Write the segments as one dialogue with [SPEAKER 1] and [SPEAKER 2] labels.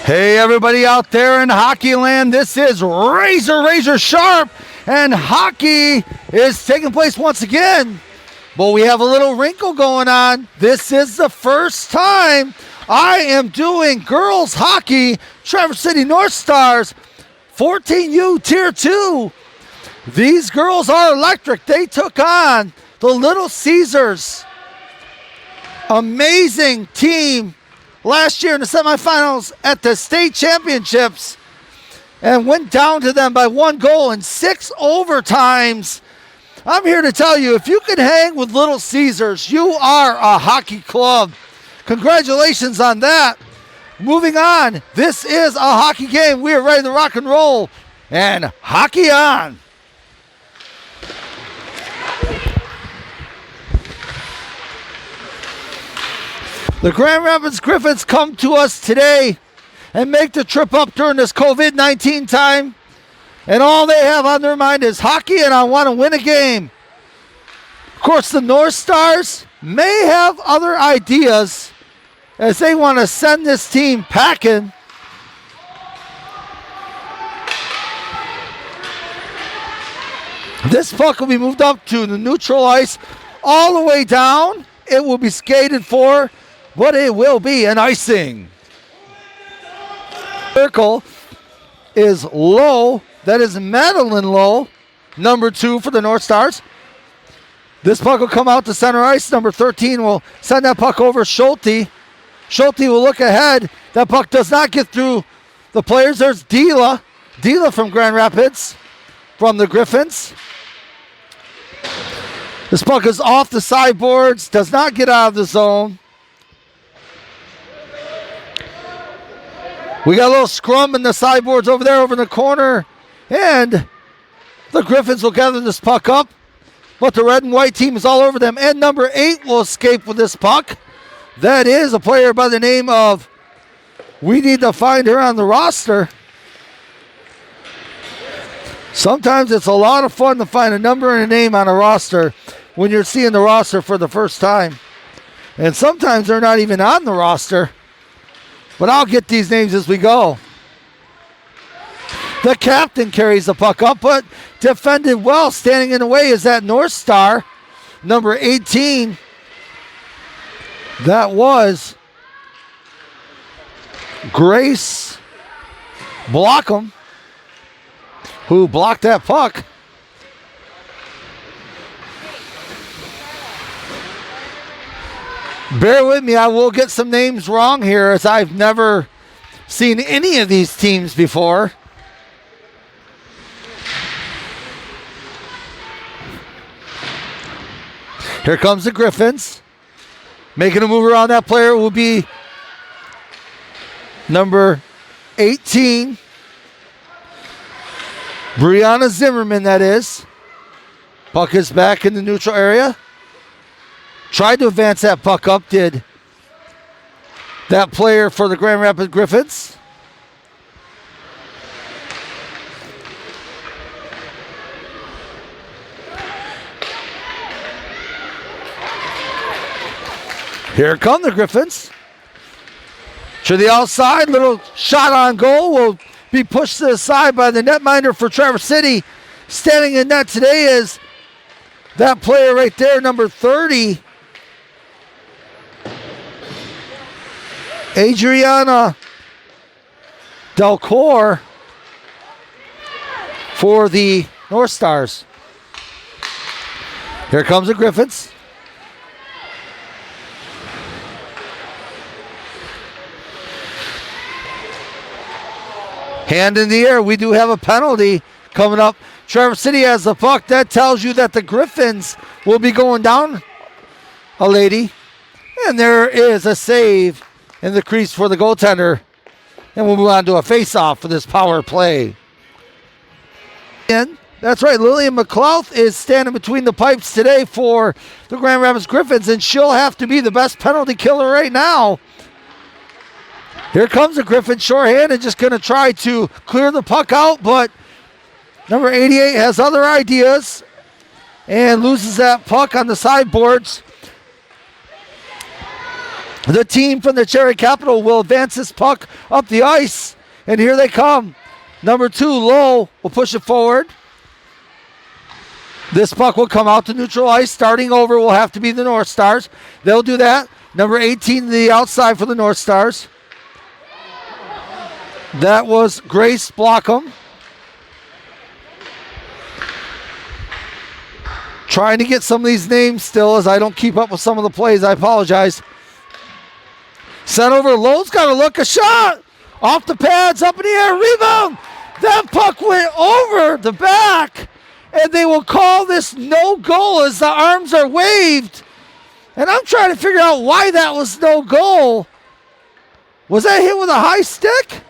[SPEAKER 1] Hey, everybody out there in hockey land, this is Razor Sharp, and hockey is taking place once again. But we have a little wrinkle going on. This is the first time I am doing girls hockey, Traverse City North Stars, 14U Tier 2. These girls are electric. They took on the Little Caesars. Amazing team last year in the semifinals at the state championships and went down to them by 1 goal in 6 overtimes. I'm here to tell you, if you can hang with Little Caesars, you are a hockey club. Congratulations on that. Moving on, this is a hockey game. We are ready to rock and roll, and hockey on. The Grand Rapids Griffins come to us today and make the trip up during this COVID-19 time. And all they have on their mind is hockey, and I want to win a game. Of course, the North Stars may have other ideas as they want to send this team packing. This puck will be moved up to the neutral ice all the way down. It will be skated for, but it will be an icing. Circle is Low. That is Madeline Lowe, number 2 for the North Stars. This puck will come out to center ice. Number 13 will send that puck over Schulte. Schulte will look ahead. That puck does not get through the players. There's Dila. Dila from Grand Rapids from the Griffins. This puck is off the sideboards. Does not get out of the zone. We got a little scrum in the sideboards over there over in the corner. And the Griffins will gather this puck up. But the red and white team is all over them. And number 8 will escape with this puck. That is a player by the name of, we need to find her on the roster. Sometimes it's a lot of fun to find a number and a name on a roster when you're seeing the roster for the first time. And sometimes they're not even on the roster. But I'll get these names as we go. The captain carries the puck up, but defended well. Standing in the way is that North Star, number 18. That was Grace Blockham, who blocked that puck. Bear with me, I will get some names wrong here, as I've never seen any of these teams before. Here comes the Griffins. Making a move around that player will be number 18. Brianna Zimmerman, that is. Puck is back in the neutral area. Tried to advance that puck up, did that player for the Grand Rapids Griffins. Here come the Griffins. To the outside, little shot on goal will be pushed to the side by the netminder for Traverse City. Standing in net today is that player right there, number 30. Adriana Delcour for the North Stars. Here comes the Griffins. Hand in the air. We do have a penalty coming up. Traverse City has the puck. That tells you that the Griffins will be going down a lady. And there is a save in the crease for the goaltender. And we'll move on to a face-off for this power play. And that's right, Lillian McLeod is standing between the pipes today for the Grand Rapids Griffins, and she'll have to be the best penalty killer right now. Here comes the Griffins shorthanded, just going to try to clear the puck out, but number 88 has other ideas and loses that puck on the sideboards. The team from the Cherry Capital will advance this puck up the ice. And here they come. Number 2, Low, will push it forward. This puck will come out to neutral ice. Starting over will have to be the North Stars. They'll do that. Number 18 to the outside for the North Stars. That was Grace Blockham. Trying to get some of these names still as I don't keep up with some of the plays. I apologize. Sent over. Low's got to look. A shot. Off the pads. Up in the air. Rebound. That puck went over the back. And they will call this no goal as the arms are waved. And I'm trying to figure out why that was no goal. Was that hit with a high stick?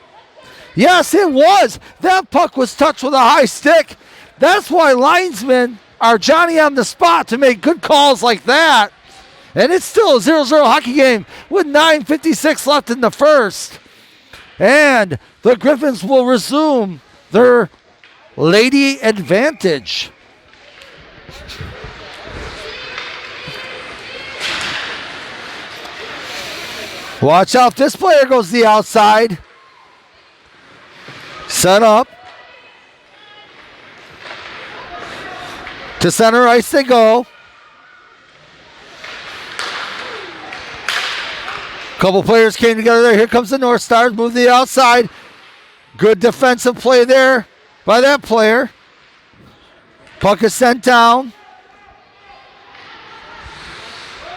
[SPEAKER 1] Yes, it was. That puck was touched with a high stick. That's why linesmen are Johnny on the spot to make good calls like that. And it's still a 0-0 hockey game with 9:56 left in the first. And the Griffins will resume their lady advantage. Watch out, this player goes to the outside. Set up. To center ice they go. Couple players came together there. Here comes the North Stars. Move to the outside. Good defensive play there by that player. Puck is sent down.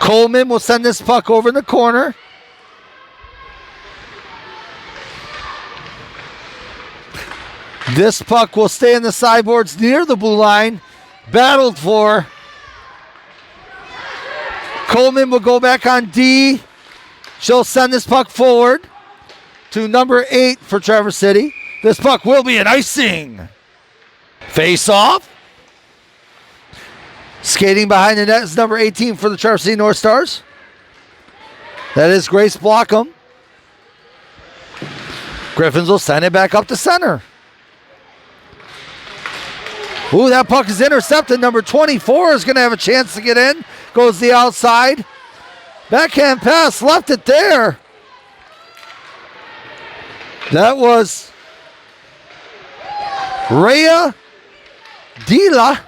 [SPEAKER 1] Coleman will send this puck over in the corner. This puck will stay in the sideboards near the blue line. Battled for. Coleman will go back on D. She'll send this puck forward to number 8 for Traverse City. This puck will be an icing. Face off. Skating behind the net is number 18 for the Traverse City North Stars. That is Grace Blockham. Griffins will send it back up to center. Ooh, that puck is intercepted. Number 24 is going to have a chance to get in. Goes the outside. Backhand pass, left it there. That was Rhea Dila.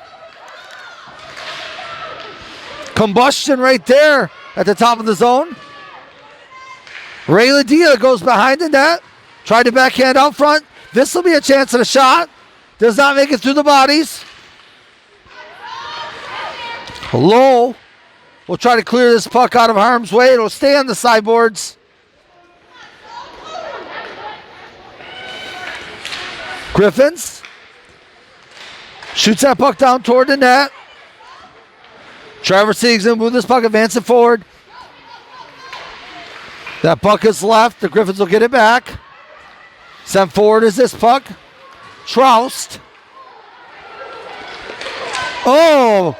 [SPEAKER 1] Combustion right there at the top of the zone. Rhea Dila goes behind the net. Tried to backhand out front. This will be a chance at a shot. Does not make it through the bodies. Low will try to clear this puck out of harm's way. It'll stay on the sideboards. Griffins shoots that puck down toward the net. Traverse City's going to move this puck, advance it forward. That puck is left. The Griffins will get it back. Sent forward is this puck. Troust. Oh,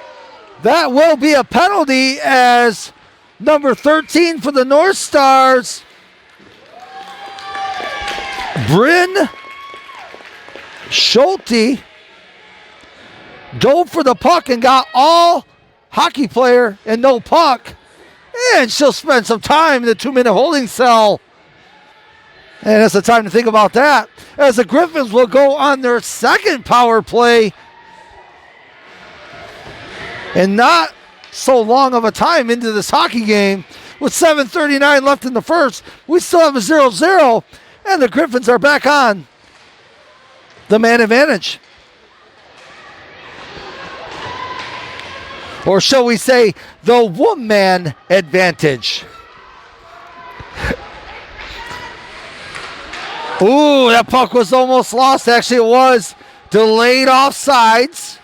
[SPEAKER 1] that will be a penalty as number 13 for the North Stars, Bryn Schulte, dove for the puck and got all hockey player and no puck. And she'll spend some time in the 2-minute holding cell. And it's the time to think about that, as the Griffins will go on their second power play. And not so long of a time into this hockey game. With 7:39 left in the first, we still have a 0-0. And the Griffins are back on the man advantage. Or shall we say, the woman advantage. Ooh, that puck was almost lost. Actually, it was delayed offsides.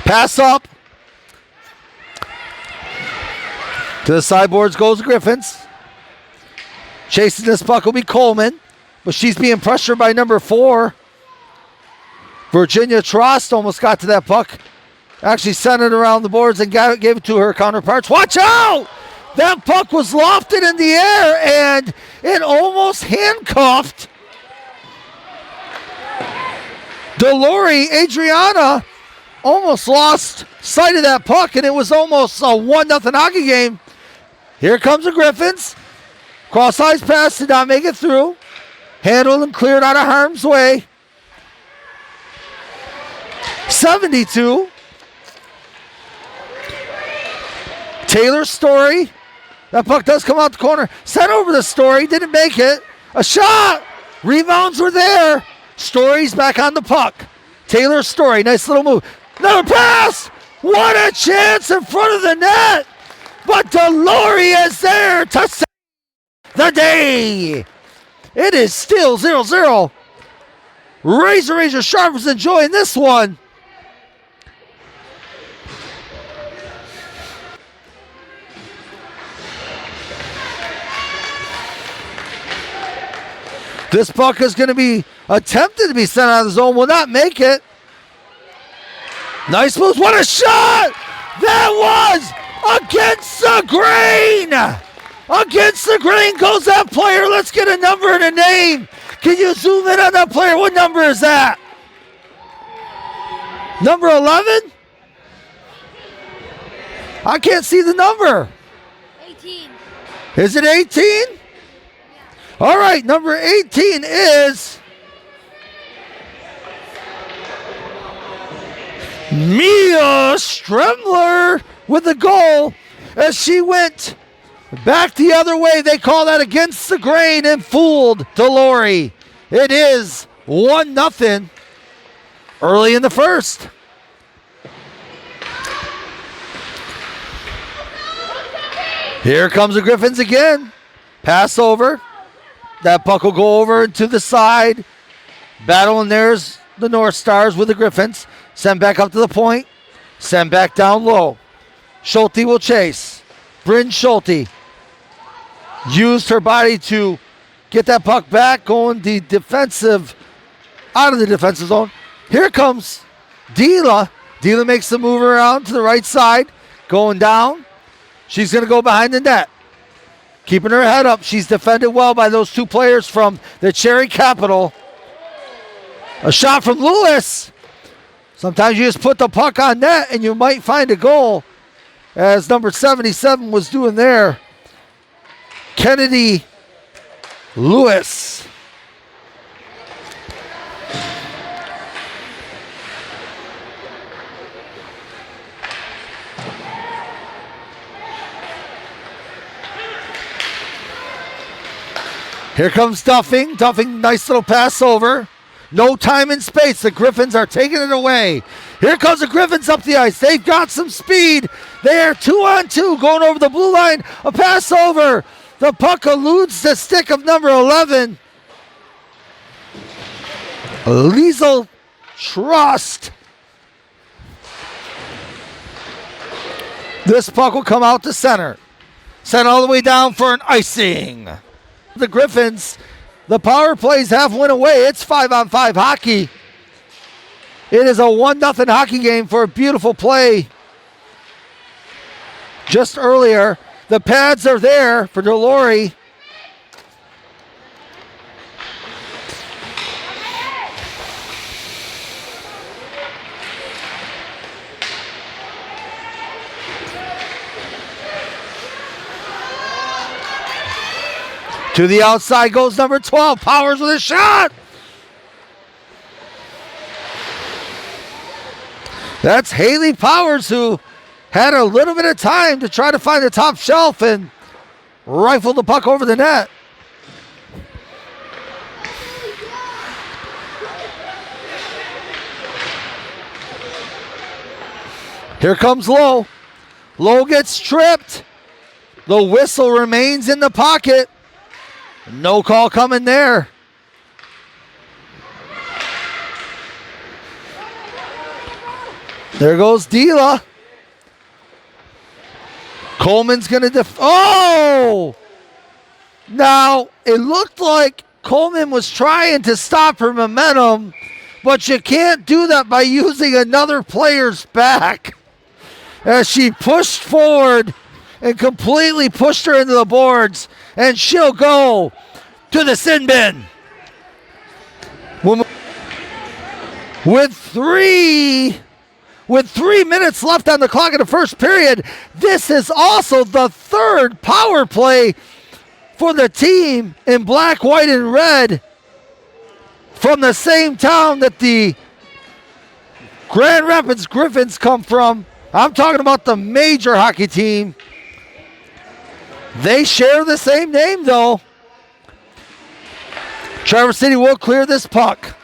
[SPEAKER 1] Pass up. To the sideboards goes Griffins. Chasing this puck will be Coleman, but she's being pressured by number 4. Virginia Trost almost got to that puck. Actually sent it around the boards and gave it to her counterparts. Watch out! That puck was lofted in the air and it almost handcuffed Delori Adriana. Almost lost sight of that puck, and it was almost a 1-0 hockey game Here comes the Griffins. Cross-ice pass did not make it through. Handled and cleared out of harm's way. 72. Taylor Story. That puck does come out the corner. Sent over the Story. Didn't make it. A shot. Rebounds were there. Story's back on the puck. Taylor Story. Nice little move. Another pass. What a chance in front of the net. But Delory is there to save the day. It is still 0-0. Razor Sharp is enjoying this one. This puck is going to be attempted to be sent out of the zone. Will not make it. Nice moves. What a shot! That was against the grain. Against the grain goes that player. Let's get a number and a name. Can you zoom in on that player? What number is that? Number 11? I can't see the number.
[SPEAKER 2] 18.
[SPEAKER 1] Is it 18? Yeah. All right, number 18 is Mia Stremler with the goal as she went back the other way. They call that against the grain and fooled Delory. It is 1-0 early in the first. Here comes the Griffins again. Pass over. That puck will go over to the side. Battle, and there's the North Stars with the Griffins. Send back up to the point. Send back down low. Schulte will chase. Bryn Schulte used her body to get that puck back, going the defensive, out of the defensive zone. Here comes Dila. Dila makes the move around to the right side, going down. She's going to go behind the net. Keeping her head up. She's defended well by those two players from the Cherry Capital. A shot from Lewis. Sometimes you just put the puck on net and you might find a goal, as number 77 was doing there. Kennedy Lewis. Here comes Duffing. Duffing, nice little pass over. No time and space. The Griffins are taking it away. Here comes the Griffins up the ice. They've got some speed. They are 2-on-2 going over the blue line. A pass over. The puck eludes the stick of number 11. Liesel Trust. This puck will come out to center. Sent all the way down for an icing. The Griffins, the power plays have went away. It's 5-on-5 hockey. It is a 1-0 hockey game for a beautiful play. Just earlier, the pads are there for Delory. To the outside goes number 12. Powers with a shot. That's Haley Powers, who had a little bit of time to try to find the top shelf and rifle the puck over the net. Here comes Lowe. Lowe gets tripped. The whistle remains in the pocket. No call coming there. There goes Dila. Coleman's going to oh! Now, it looked like Coleman was trying to stop her momentum, but you can't do that by using another player's back. As she pushed forward and completely pushed her into the boards, and she'll go to the sin bin. With with 3 minutes left on the clock in the first period. This is also the third power play for the team in black, white, and red from the same town that the Grand Rapids Griffins come from. I'm talking about the major hockey team. They share the same name, though. Traverse City will clear this puck.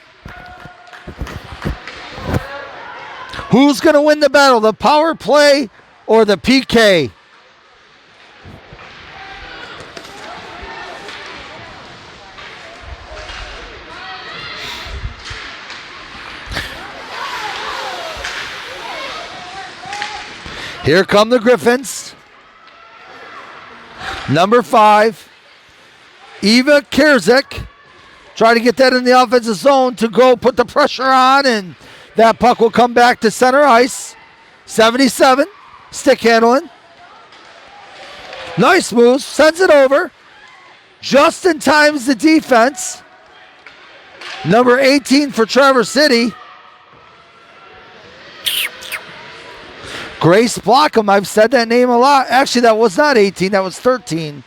[SPEAKER 1] Who's going to win the battle, the power play or the PK? Here come the Griffins. Number 5, Eva Kerzik. Try to get that in the offensive zone to go put the pressure on, and that puck will come back to center ice. 77, stick handling. Nice moves, sends it over. Just in time is the defense. Number 18 for Traverse City. Grace Blockham, I've said that name a lot. Actually, that was not 18, that was 13.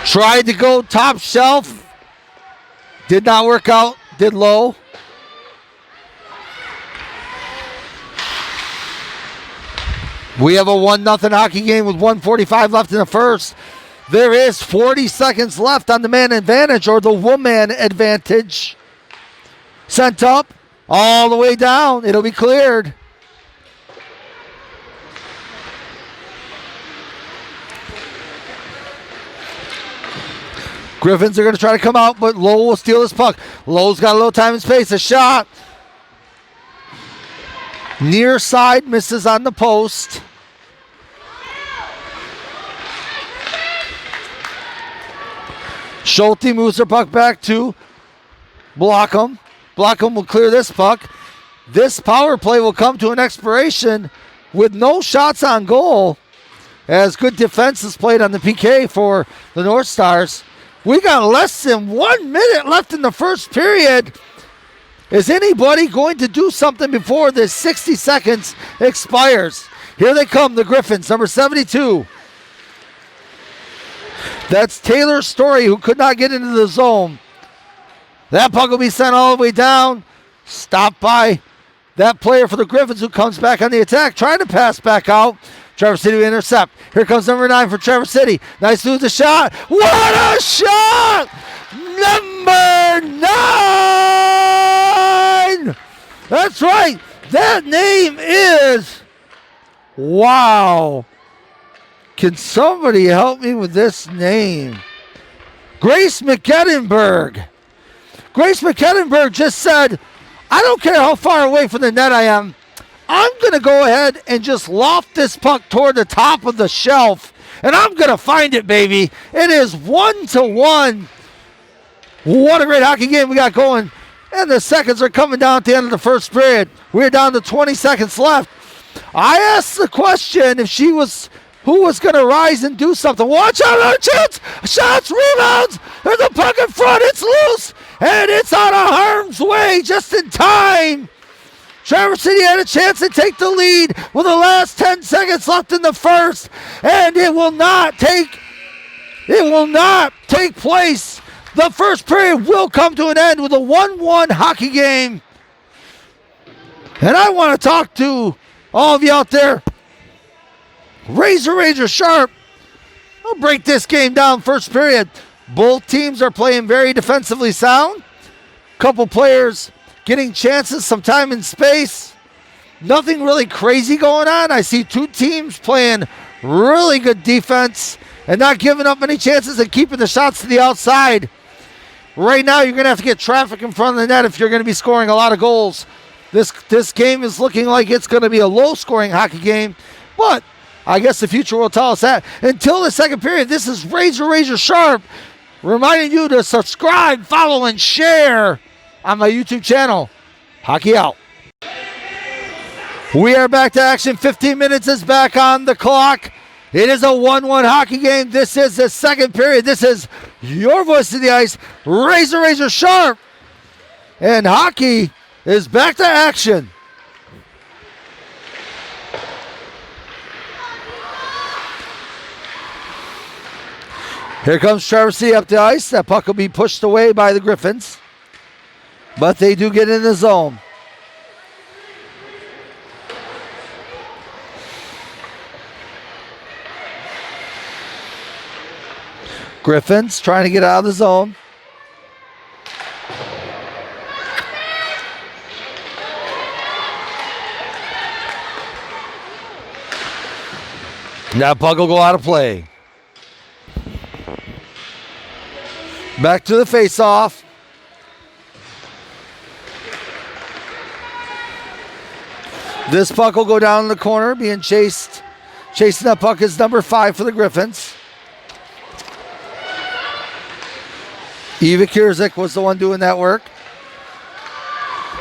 [SPEAKER 1] Tried to go top shelf. Did not work out, did low. We have a 1-0 hockey game with 1:45 left in the first. There is 40 seconds left on the man advantage or the woman advantage. Sent up, all the way down. It'll be cleared. Griffins are going to try to come out, but Lowe will steal this puck. Lowe's got a little time and space. A shot. Near side, misses on the post. Schulte moves her puck back to Blockham. Blockham will clear this puck. This power play will come to an expiration with no shots on goal, as good defense is played on the PK for the North Stars. We got less than 1 minute left in the first period. Is anybody going to do something before this 60 seconds expires? Here they come, the Griffins, number 72. That's Taylor Story, who could not get into the zone. That puck will be sent all the way down. Stopped by that player for the Griffins, who comes back on the attack, trying to pass back out. Traverse City will intercept. Here comes number 9 for Traverse City. Nice lose a shot. What a shot! Number 9! That's right. That name is... Wow. Can somebody help me with this name? Grace McEdenberg. Grace McEdenberg just said, I don't care how far away from the net I am. I'm going to go ahead and just loft this puck toward the top of the shelf, and I'm going to find it, baby. It is 1-1. What a great hockey game we got going. And the seconds are coming down at the end of the first period. We're down to 20 seconds left. I asked the question if she was, who was going to rise and do something. Watch out, our chance. Shots, rebounds. There's a puck in front. It's loose, and it's out of harm's way just in time. Traverse City had a chance to take the lead with the last 10 seconds left in the first, and it will not take place. The first period will come to an end with a 1-1 hockey game. And I want to talk to all of you out there. Razor sharp. I'll break this game down first period. Both teams are playing very defensively sound. Couple players getting chances, some time and space. Nothing really crazy going on. I see two teams playing really good defense and not giving up any chances and keeping the shots to the outside. Right now, you're going to have to get traffic in front of the net if you're going to be scoring a lot of goals. This game is looking like it's going to be a low-scoring hockey game, but I guess the future will tell us that. Until the second period, this is Razor Sharp, reminding you to subscribe, follow, and share on my YouTube channel. Hockey out. We are back to action. 15 minutes is back on the clock. It is a 1-1 hockey game. This is the second period. This is your voice to the ice, Razor Sharp. And hockey is back to action. Here comes Traverse City up the ice. That puck will be pushed away by the Griffins. But they do get in the zone. Griffins trying to get out of the zone. That puck will go out of play. Back to the face-off. This puck will go down in the corner, being chased. Chasing that puck is number 5 for the Griffins. Eva Kierzik was the one doing that work.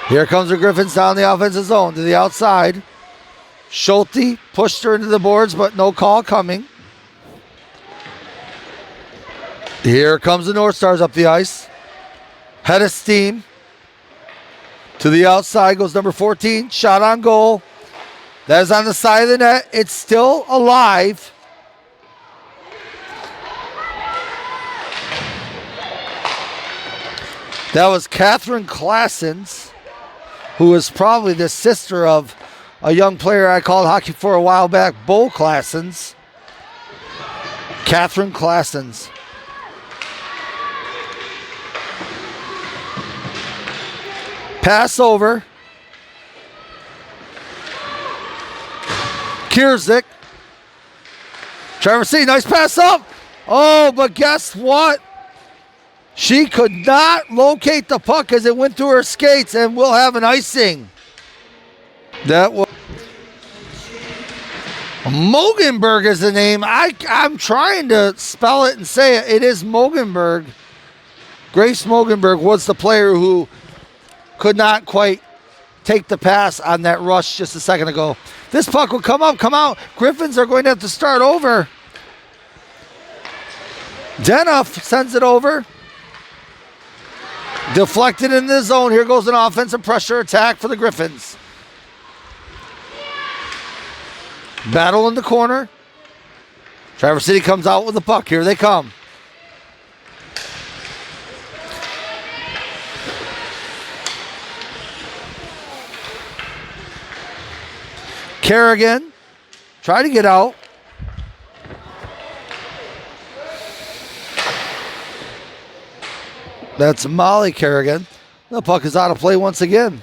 [SPEAKER 1] Here comes the Griffins down the offensive zone to the outside. Schulte pushed her into the boards, but no call coming. Here comes the North Stars up the ice. Head of steam. To the outside goes number 14. Shot on goal. That is on the side of the net. It's still alive. That was Catherine Classens, who is probably the sister of a young player I called hockey for a while back, Bo Classens. Catherine Classens. Pass over. Kierzik. Traverse City, nice pass up. Oh, but guess what? She could not locate the puck as it went through her skates, and we'll have an icing. That was Mogenberg is the name. I'm trying to spell it and say it. It is Mogenberg. Grace Mogenberg was the player who could not quite take the pass on that rush just a second ago. This puck will come up, come out. Griffins are going to have to start over. Denoff sends it over. Deflected in the zone. Here goes an offensive pressure attack for the Griffins. Battle in the corner. Traverse City comes out with the puck. Here they come. Kerrigan, try to get out. That's Molly Kerrigan. The puck is out of play once again.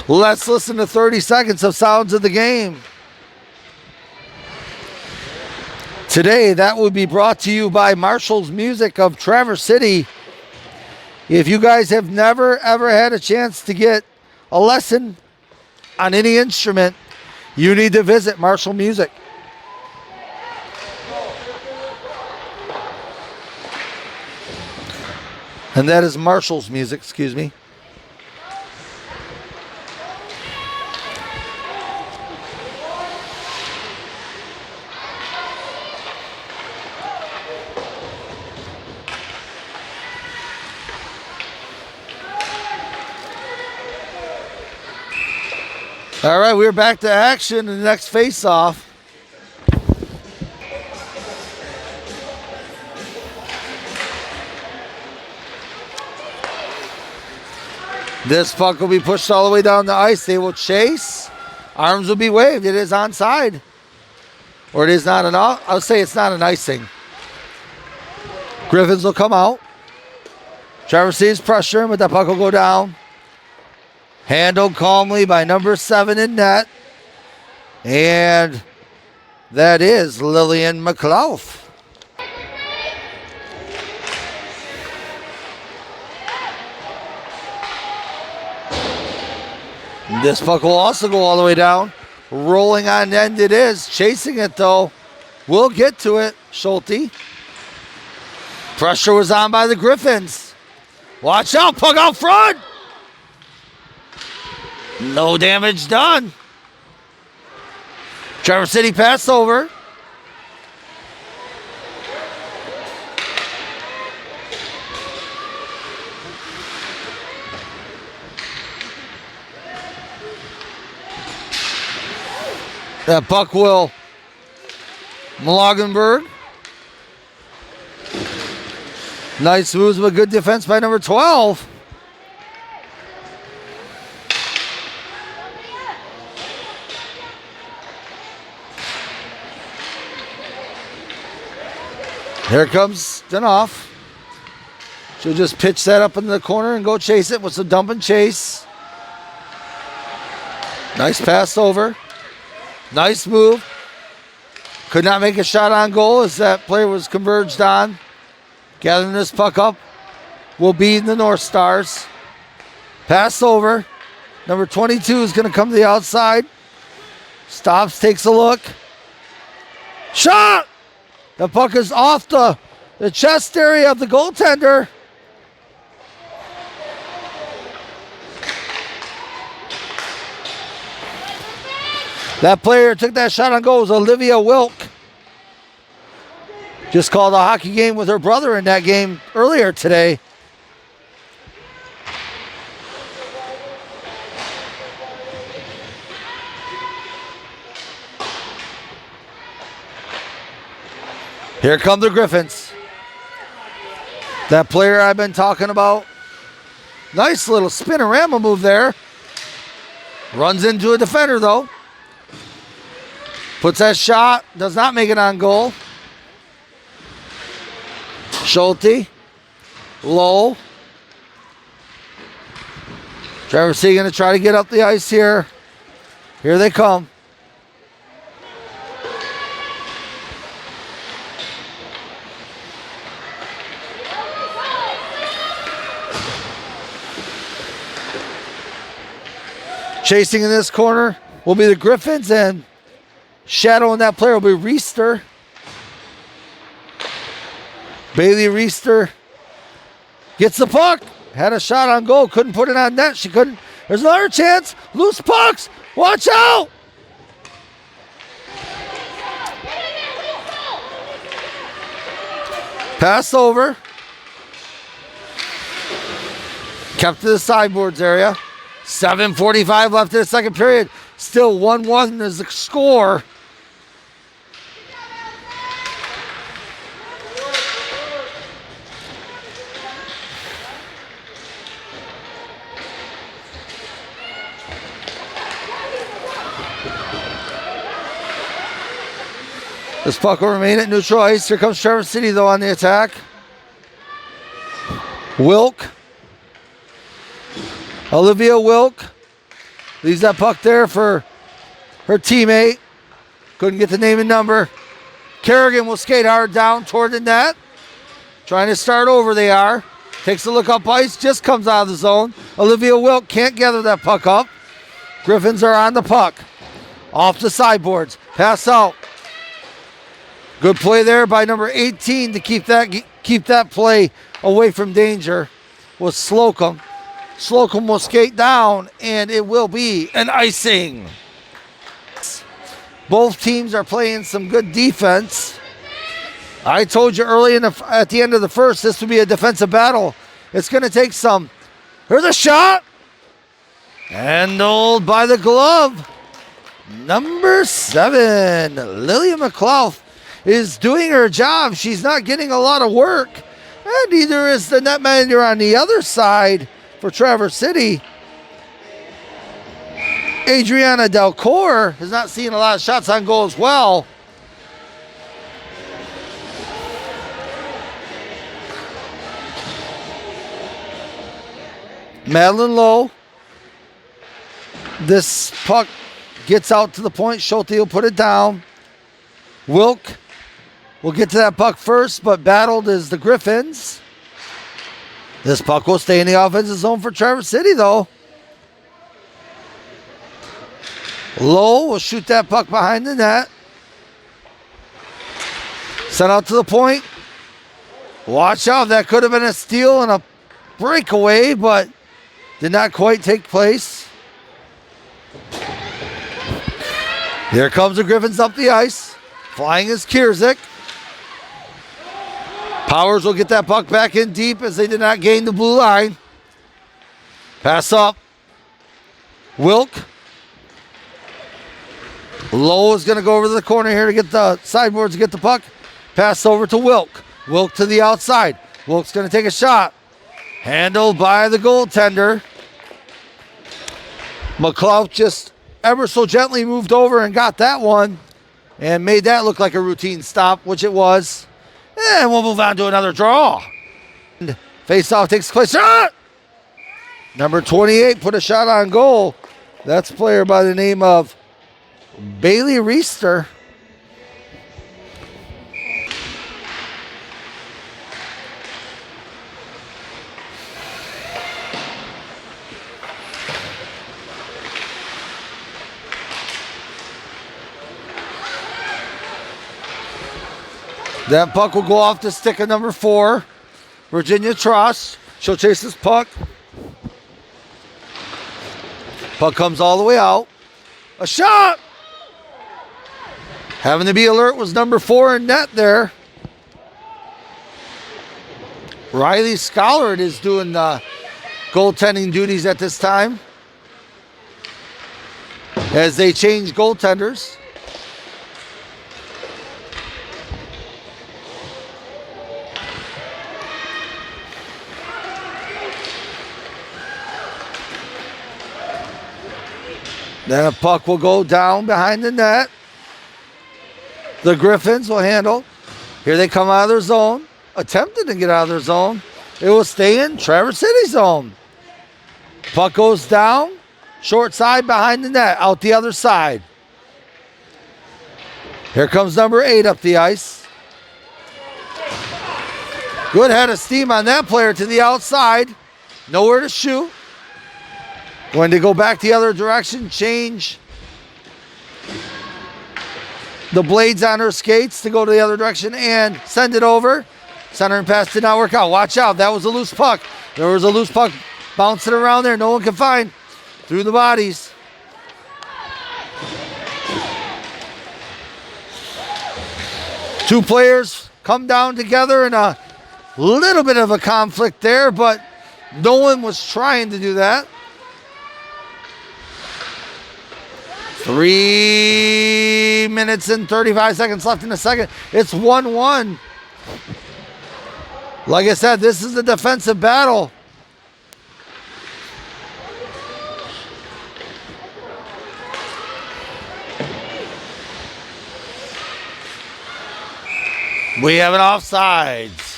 [SPEAKER 1] Let's listen to 30 seconds of sounds of the game. Today, that would be brought to you by Marshall's Music of Traverse City. If you guys have never, ever had a chance to get a lesson on any instrument, you need to visit Marshall Music. And that is Marshall's Music, excuse me. All right, we're back to action in the next face-off. This puck will be pushed all the way down the ice. They will chase. Arms will be waved. It is onside. Or it is not an out. I'll say it's not an icing. Griffins will come out. Traverse City's pressure, but the puck will go down. Handled calmly by number 7 in net. And that is Lillian McLeod. This puck will also go all the way down. Rolling on end it is. Chasing it though. We'll get to it, Schulte. Pressure was on by the Griffins. Watch out, puck out front. No damage done. Traverse City pass over. That puck will Malagenberg. Nice moves, but good defense by number 12. Here comes Danoff. She'll just pitch that up in the corner and go chase it with some dump and chase. Nice pass over. Nice move. Could not make a shot on goal as that player was converged on. Gathering this puck up will be the North Stars. Pass over. Number 22 is going to come to the outside. Stops, takes a look. Shot! The puck is off the chest area of the goaltender. That player who took that shot on goal was Olivia Wilk. Just called a hockey game with her brother in that game earlier today. Here come the Griffins. That player I've been talking about. Nice little spinorama move there. Runs into a defender though. Puts that shot. Does not make it on goal. Schulte. Low. Traverse City going to try to get up the ice here. Here they come. Chasing in this corner will be the Griffins, and shadowing that player will be Reister. Bailey Reister gets the puck. Had a shot on goal. Couldn't put it on net. She couldn't. There's another chance. Loose pucks. Watch out. Pass over. Kept to the sideboards area. 7:45 left in the second period. Still 1-1 is the score. This puck will remain at neutral ice. Here comes Traverse City though on the attack. Wilk. Olivia Wilk leaves that puck there for her teammate. Couldn't get the name and number. Kerrigan will skate hard down toward the net. Trying to start over they are. Takes a look up ice, just comes out of the zone. Olivia Wilk can't gather that puck up. Griffins are on the puck. Off the sideboards. Pass out. Good play there by number 18 to keep that play away from danger was Slocum. Slocum will skate down, and it will be an icing. Both teams are playing some good defense. I told you early at the end of the first, this would be a defensive battle. It's going to take some. Here's a shot. Handled by the glove. Number 7, Lillian McLeod, is doing her job. She's not getting a lot of work, and neither is the netmanager on the other side. For Traverse City, Adriana Delcour has not seen a lot of shots on goal as well. Madeline Lowe. This puck gets out to the point. Schulte will put it down. Wilk will get to that puck first, but battled is the Griffins. This puck will stay in the offensive zone for Traverse City, though. Lowe will shoot that puck behind the net. Sent out to the point. Watch out. That could have been a steal and a breakaway, but did not quite take place. Here comes the Griffins up the ice. Flying is Kierzik. Powers will get that puck back in deep as they did not gain the blue line. Pass up. Wilk. Lowe is going to go over to the corner here to get the sideboards to get the puck. Pass over to Wilk. Wilk to the outside. Wilk's going to take a shot. Handled by the goaltender. McLeod just ever so gently moved over and got that one and made that look like a routine stop, which it was. And we'll move on to another draw. Face-off takes place. Shot! Number 28 put a shot on goal. That's a player by the name of Bailey Reister. That puck will go off the stick of number 4, Virginia Tross. She'll chase this puck. Puck comes all the way out. A shot! Having to be alert was number 4 in net there. Riley Schollard is doing the goaltending duties at this time as they change goaltenders. Then a puck will go down behind the net. The Griffins will handle. Here they come out of their zone. Attempted to get out of their zone. It will stay in Traverse City zone. Puck goes down. Short side behind the net. Out the other side. Here comes number 8 up the ice. Good head of steam on that player to the outside. Nowhere to shoot. Going to go back the other direction, change the blades on her skates to go to the other direction and send it over. Center pass did not work out. Watch out, that was a loose puck. There was a loose puck bouncing around there. No one can find through the bodies. Two players come down together in a little bit of a conflict there, but no one was trying to do that. 3 minutes and 35 seconds left in the second. It's 1-1. Like I said, this is a defensive battle. We have an offsides.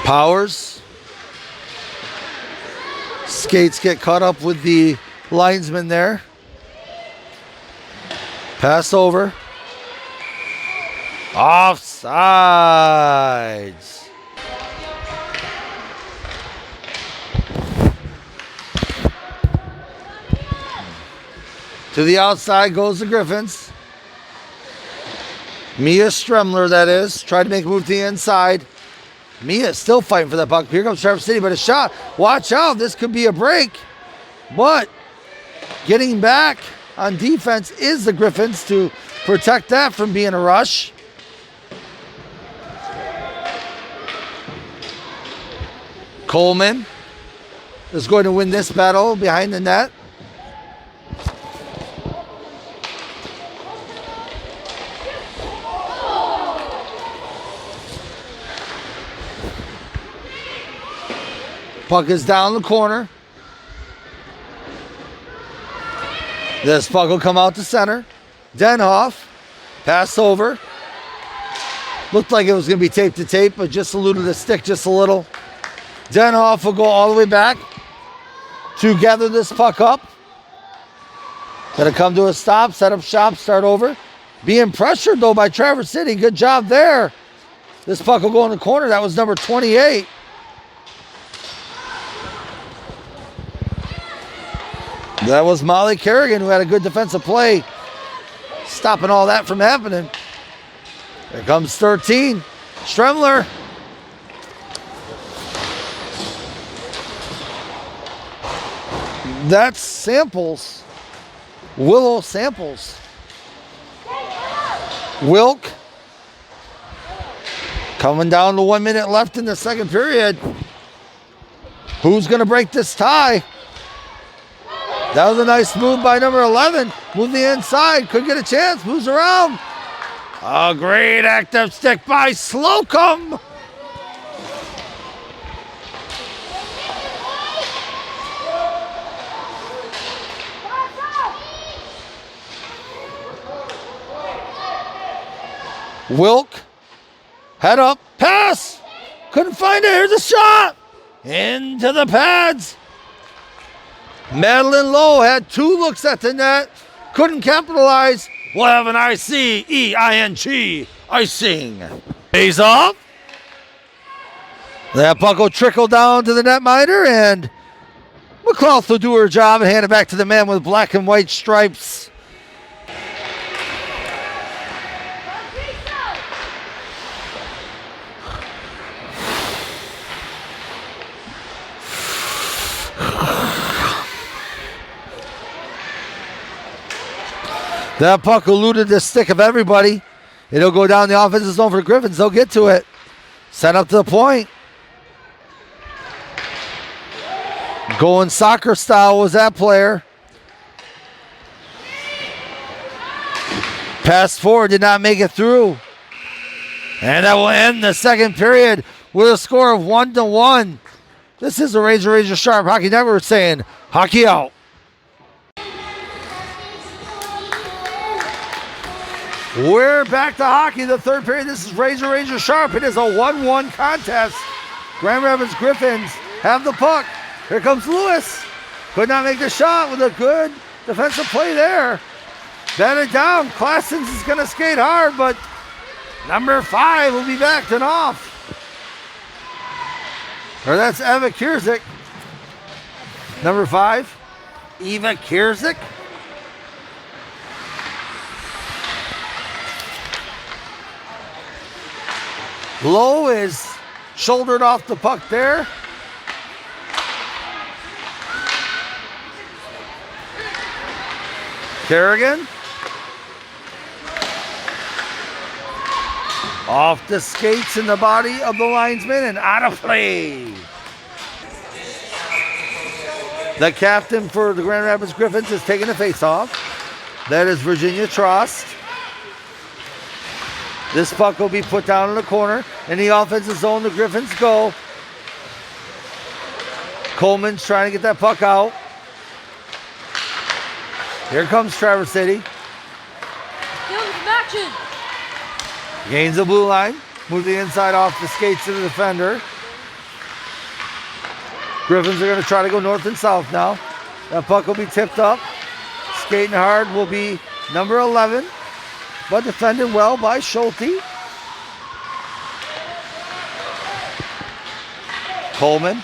[SPEAKER 1] Powers. Skates get caught up with the linesman there. Pass over. Offsides. To the outside goes the Griffins. Mia Stremler, that is. Tried to make a move to the inside. Mia is still fighting for that puck. Here comes Traverse City, but a shot. Watch out, this could be a break. But getting back on defense is the Griffins to protect that from being a rush. Coleman is going to win this battle behind the net. Puck is down the corner. This puck will come out to center. Denhoff, pass over. Looked like it was going to be tape to tape, but just eluded the stick just a little. Denhoff will go all the way back to gather this puck up. Gonna come to a stop, set up shop, start over. Being pressured though by Traverse City. Good job there. This puck will go in the corner. That was number 28. That was Molly Kerrigan, who had a good defensive play, stopping all that from happening. Here comes 13. Stremler. That's Samples. Willow Samples. Wilk. Coming down to 1 minute left in the second period. Who's going to break this tie? That was a nice move by number 11. Move the inside. Could get a chance. Moves around. A great active stick by Slocum. Wilk. Head up. Pass. Couldn't find it. Here's a shot. Into the pads. Madeline Lowe had 2 looks at the net. Couldn't capitalize. We'll have an ICEING. Icing. Pays off. That puck will trickle down to the netminder, and McClough will do her job and hand it back to the man with black and white stripes. That puck eluded the stick of everybody. It'll go down the offensive zone for the Griffins. They'll get to it. Set up to the point. Going soccer style was that player. Pass forward, did not make it through. And that will end the second period with a score of 1-1. This is the Razor Sharp Hockey Network saying, hockey out. We're back to hockey, the third period. This is Razor Sharp. It is a 1-1 contest. Grand Rapids Griffins have the puck. Here comes Lewis. Could not make the shot with a good defensive play there. Batted down. Classens is going to skate hard, but number 5 will be backed and off. Or that's Eva Kierzik. Number 5, Eva Kierzik. Lowe is shouldered off the puck there. Kerrigan. Off the skates in the body of the linesman and out of play. The captain for the Grand Rapids Griffins is taking the face-off. That is Virginia Trost. This puck will be put down in the corner. In the offensive zone, the Griffins go. Coleman's trying to get that puck out. Here comes Traverse City. Gains the blue line. Move the inside off the skates to the defender. Griffins are going to try to go north and south now. That puck will be tipped up. Skating hard will be number 11. But defended well by Schulte. Coleman.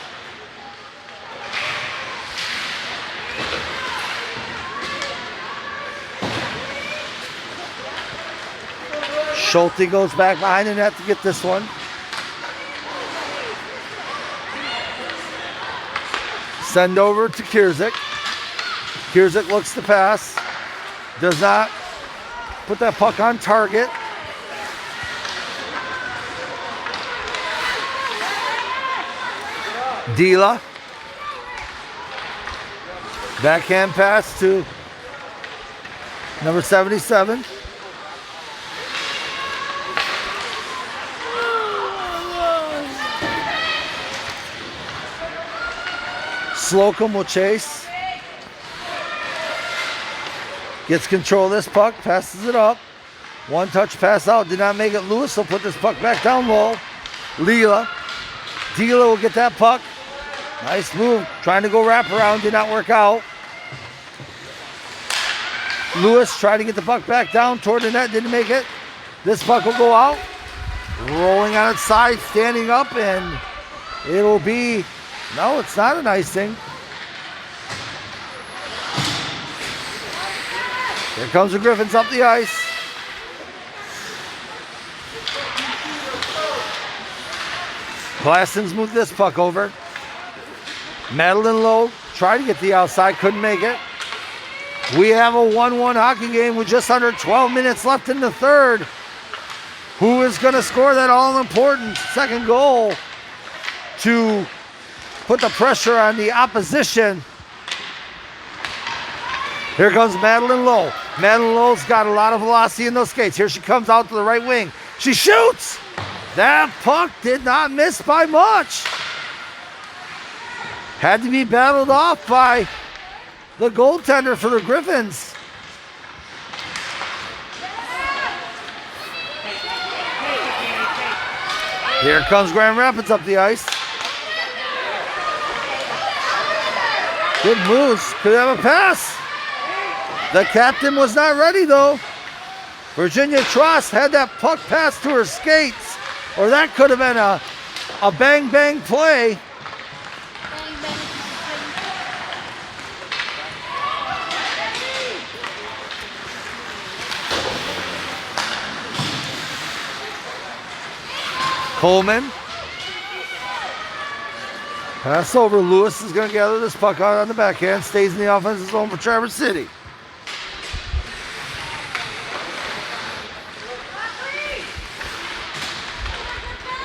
[SPEAKER 1] Schulte goes back behind the net to get this one. Send over to Kierzik. Kierzik looks to pass. Does not put that puck on target. Dila. Backhand pass to number 77. Slocum will chase. Gets control of this puck, passes it up. One touch pass out, did not make it. Lewis will put this puck back down low. Dila will get that puck. Nice move, trying to go wrap around, did not work out. Lewis trying to get the puck back down toward the net, didn't make it. This puck will go out. Rolling on its side, standing up, and it'll be, no, it's not an icing. Here comes the Griffins up the ice. Classens moved this puck over. Madeline Lowe tried to get the outside, couldn't make it. We have a 1-1 hockey game with just under 12 minutes left in the third. Who is going to score that all-important second goal to put the pressure on the opposition? Here comes Madeline Lowe. Madeline Lowe's got a lot of velocity in those skates. Here she comes out to the right wing. She shoots. That puck did not miss by much. Had to be battled off by the goaltender for the Griffins. Here comes Grand Rapids up the ice. Good moves. Could have a pass. The captain was not ready though. Virginia Trost had that puck pass to her skates, or that could have been a bang-bang play. Coleman. Pass over. Lewis is going to gather this puck out on the backhand. Stays in the offensive zone for Traverse City.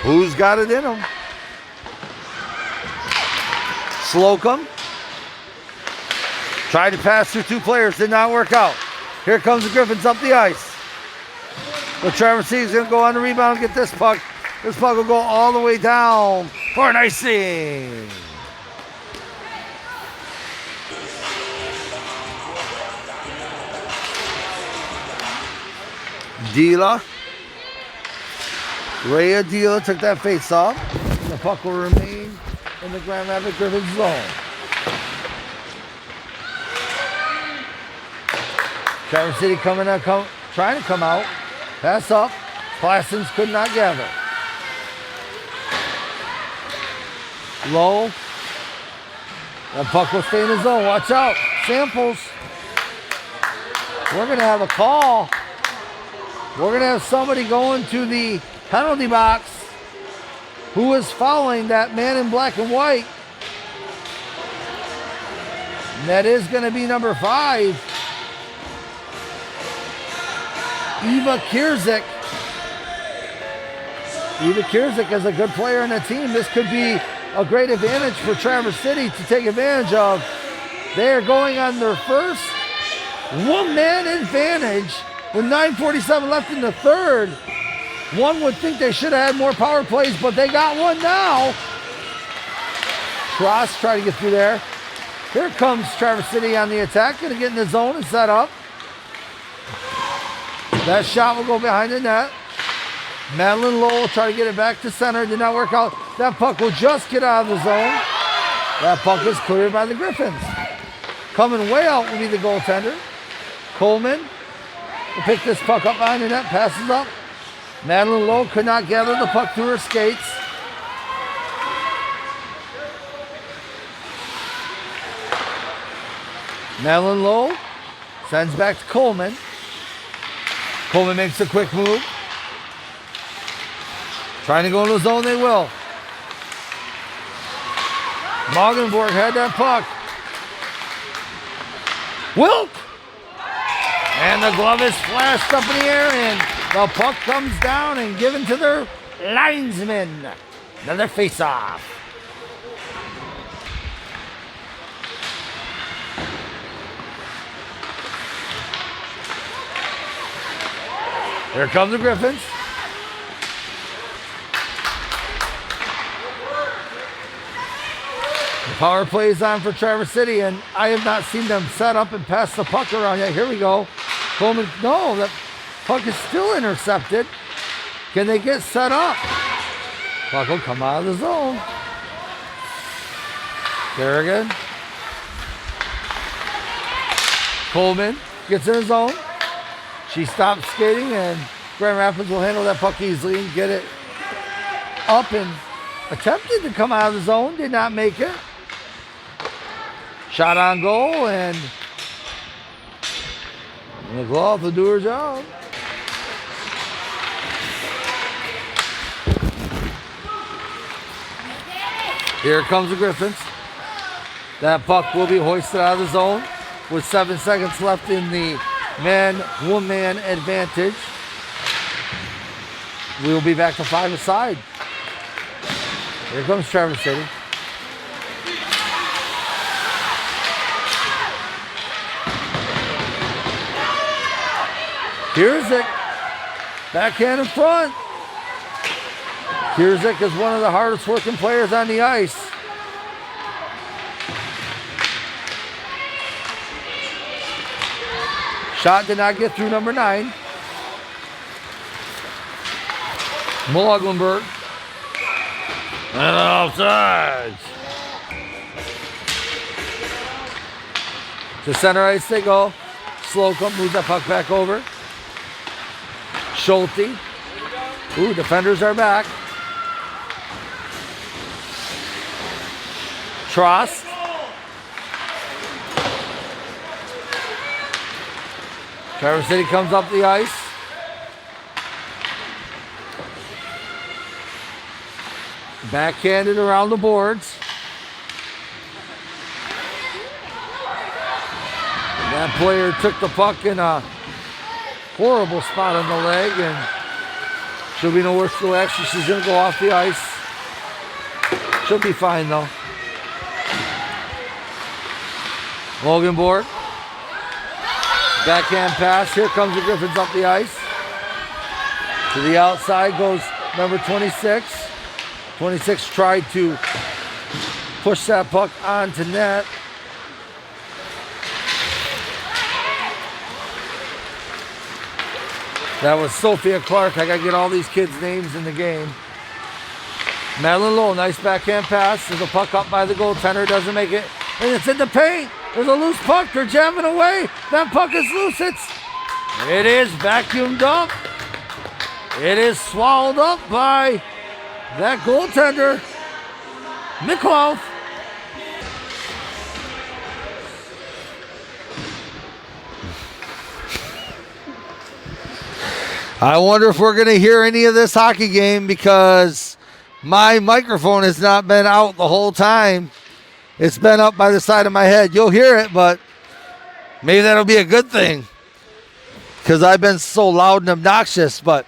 [SPEAKER 1] Who's got it in him? Slocum. Tried to pass through two players. Did not work out. Here comes the Griffins up the ice. But Traverse City is going to go on the rebound and get this puck. This puck will go all the way down for an icing. Dila. Rhea Dila took that face off. The puck will remain in the Grand Rapids Griffins zone. Traverse City trying to come out. Pass up. Classens could not gather. Low. That puck will stay in the zone. Watch out. Samples. We're going to have a call. We're going to have somebody going to the penalty box who is fouling that man in black and white. And that is going to be number 5. Eva Kierzik. Eva Kierzik is a good player in the team. This could be a great advantage for Traverse City to take advantage of. They're going on their first one-man advantage with 9:47 left in the third. One would think they should have had more power plays, but they got one now. Trost trying to get through there. Here comes Traverse City on the attack, going to get in the zone and set up. That shot will go behind the net. Madeline Lowe will try to get it back to center. Did not work out. That puck will just get out of the zone. That puck is cleared by the Griffins. Coming way out will be the goaltender. Coleman will pick this puck up behind the net. Passes up. Madeline Lowe could not gather the puck through her skates. Madeline Lowe sends back to Coleman. Coleman makes a quick move. Trying to go in the zone, they will. Moggenborg had that puck. Wilk! And the glove is flashed up in the air, and the puck comes down and given to their linesman. Another face-off. Here comes the Griffins. The power play is on for Traverse City, and I have not seen them set up and pass the puck around yet. Here we go. Coleman, no, that puck is still intercepted. Can they get set up? Puck will come out of the zone. Kerrigan. Coleman gets in the zone. She stops skating, and Grand Rapids will handle that puck easily and get it up, and attempted to come out of the zone, did not make it. Shot on goal, and the glove will do her job. Here comes the Griffins. That puck will be hoisted out of the zone with 7 seconds left in the man-woman advantage. We'll be back to 5 aside. Here comes Traverse City. Here's it. Backhand in front. Kierzek is one of the hardest working players on the ice. Shot did not get through number 9. Muglenberg. And offsides. To center ice they go. Slocum moves that puck back over. Schulte. Ooh, defenders are back. Trost. Traverse City comes up the ice. Backhanded around the boards. That player took the puck in a horrible spot on the leg, and she'll be no worse for the action. She's going to go off the ice. She'll be fine, though. Loganborg. Backhand pass. Here comes the Griffins up the ice. To the outside goes number 26. 26 tried to push that puck onto net. That was Sophia Clark. I got to get all these kids' names in the game. Madeline Lowe, nice backhand pass. There's a puck up by the goaltender. Doesn't make it. And it's in the paint. There's a loose puck. They're jamming away. That puck is loose. It is vacuumed up. It is swallowed up by that goaltender, Mikloff. I wonder if we're going to hear any of this hockey game because my microphone has not been out the whole time. It's been up by the side of my head. You'll hear it, but maybe that'll be a good thing because I've been so loud and obnoxious, but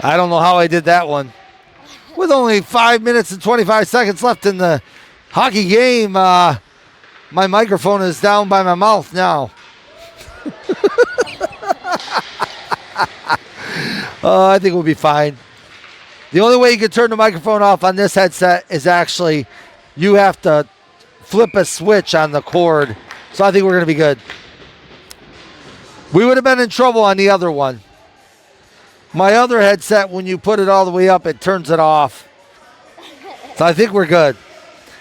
[SPEAKER 1] I don't know how I did that one. With only 5 minutes and 25 seconds left in the hockey game, my microphone is down by my mouth now. I think we'll be fine. The only way you can turn the microphone off on this headset is actually you have to flip a switch on the cord. So I think we're going to be good. We would have been in trouble on the other one. My other headset, when you put it all the way up, it turns it off. So I think we're good.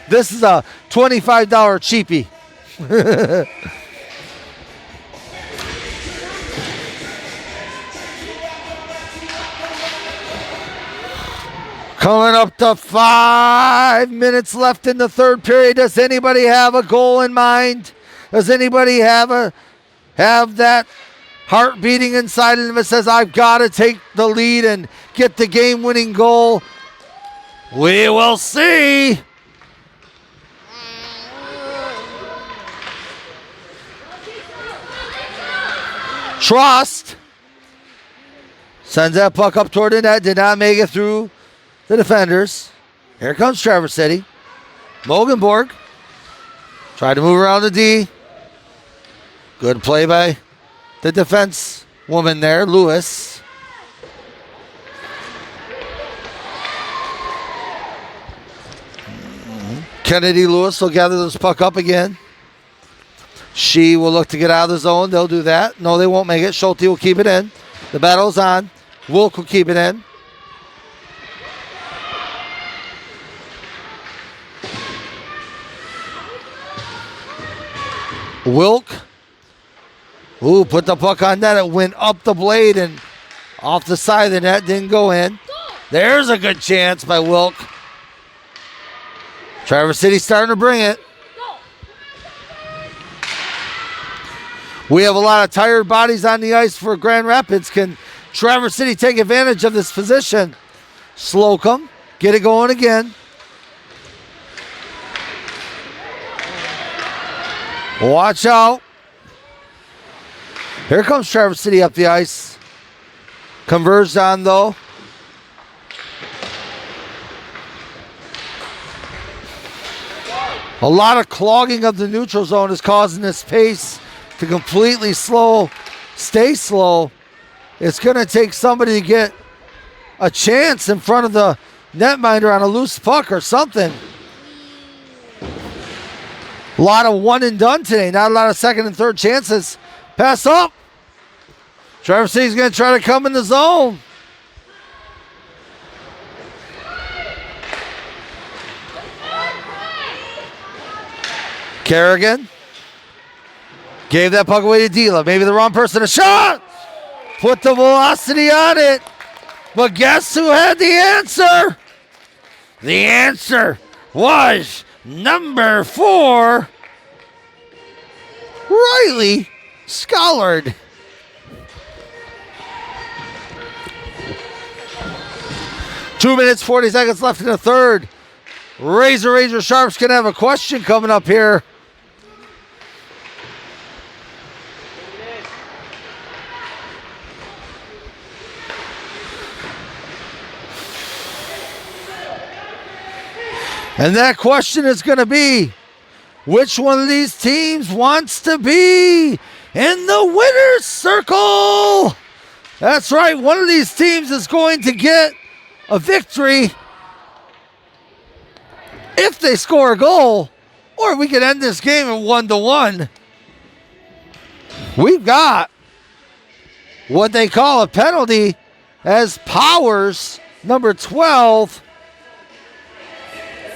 [SPEAKER 1] This is a $25 cheapie. Coming up to 5 minutes left in the third period. Does anybody have a goal in mind? Does anybody have that heart beating inside of him that says, I've got to take the lead and get the game-winning goal? We will see. Trost sends that puck up toward the net. Did not make it through the defenders. Here comes Traverse City. Mogenborg tried to move around the D. Good play by the defense woman there, Lewis. Kennedy Lewis will gather this puck up again. She will look to get out of the zone. They'll do that. No, they won't make it. Schulte will keep it in. The battle's on. Wilk will keep it in. Wilk. Ooh, put the puck on net. It went up the blade and off the side of the net. Didn't go in. There's a good chance by Wilk. Traverse City starting to bring it. We have a lot of tired bodies on the ice for Grand Rapids. Can Traverse City take advantage of this position? Slocum, get it going again. Watch out. Here comes Traverse City up the ice. Converged on, though. A lot of clogging of the neutral zone is causing this pace to completely stay slow. It's going to take somebody to get a chance in front of the netminder on a loose puck or something. A lot of one and done today. Not a lot of second and third chances. Pass up. Traverse City's going to try to come in the zone. Kerrigan gave that puck away to Dila. Maybe the wrong person. A shot. Put the velocity on it. But guess who had the answer? The answer was number 4, Riley Schollard. Two minutes, 40 seconds left in the third. Razor Sharps can have a question coming up here. And that question is going to be, which one of these teams wants to be in the winner's circle? That's right, one of these teams is going to get a victory if they score a goal, or we could end this game at 1-1. We've got what they call a penalty as Powers, number 12,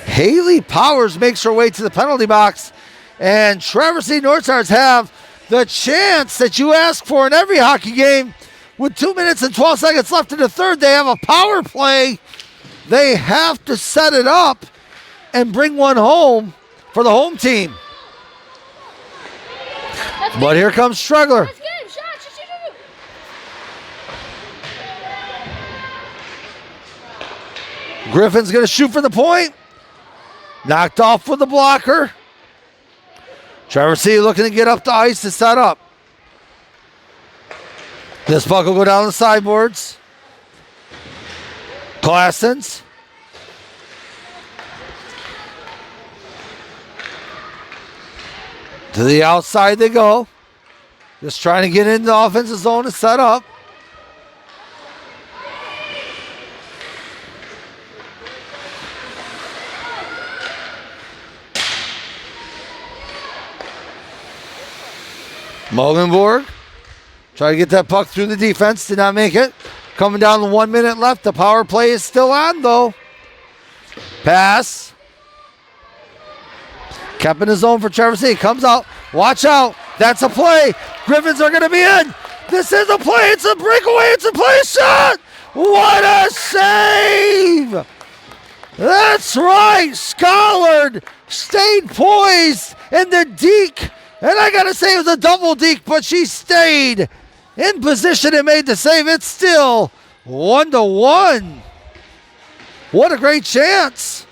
[SPEAKER 1] Haley Powers makes her way to the penalty box, and Traverse City North Stars have the chance that you ask for in every hockey game. With 2 minutes and 12 seconds left in the third, they have a power play. They have to set it up and bring one home for the home team. But here comes Struggler. Griffin's going to shoot for the point. Knocked off with the blocker. Traverse City looking to get up the ice to set up. This puck will go down the sideboards. Classens. To the outside they go. Just trying to get into the offensive zone to set up. Mogenborg try to get that puck through the defense. Did not make it. Coming down to 1 minute left. The power play is still on, though. Pass. Kept in the zone for Traverse City. Comes out. Watch out. That's a play. Griffins are going to be in. This is a play. It's a breakaway. It's a play shot. What a save. That's right. Schollard stayed poised in the deke. And I got to say, it was a double deke, but she stayed in position and made the save. It's still 1-1. What a great chance.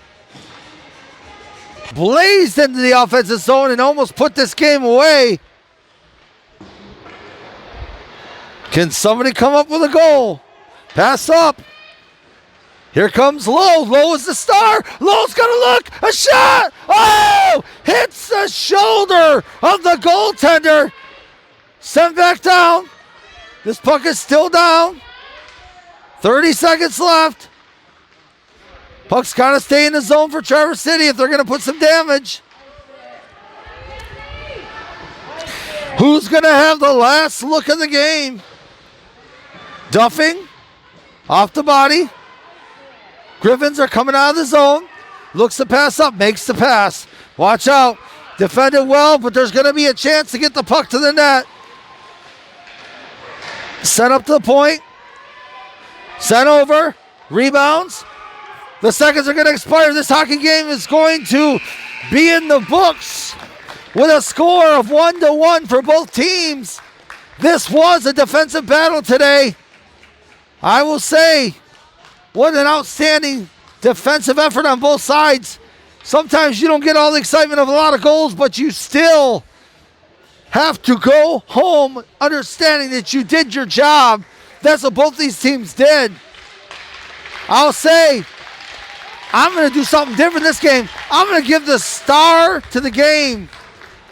[SPEAKER 1] Blazed into the offensive zone and almost put this game away. Can somebody come up with a goal? Pass up. Here comes Lowe. Lowe is the star. Lowe's going to look. A shot. Oh! Hits the shoulder of the goaltender. Sent back down. This puck is still down. 30 seconds left. Puck's kind of stay in the zone for Traverse City if they're going to put some damage. Who's going to have the last look of the game? Duffing. Off the body. Griffins are coming out of the zone. Looks to pass up, makes the pass. Watch out. Defended well, but there's going to be a chance to get the puck to the net. Sent up to the point. Sent over. Rebounds. The seconds are going to expire. This hockey game is going to be in the books with a score of 1-1 for both teams. This was a defensive battle today. I will say, what an outstanding defensive effort on both sides. Sometimes you don't get all the excitement of a lot of goals, but you still have to go home understanding that you did your job. That's what both these teams did. I'll say, I'm going to do something different this game. I'm going to give the star to the game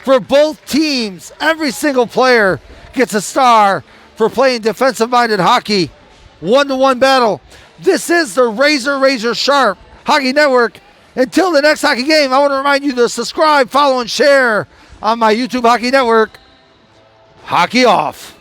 [SPEAKER 1] for both teams. Every single player gets a star for playing defensive-minded hockey. 1-to-1 battle. This is the Razor Sharp Hockey Network. Until the next hockey game, I want to remind you to subscribe, follow, and share on my YouTube Hockey Network. Hockey off.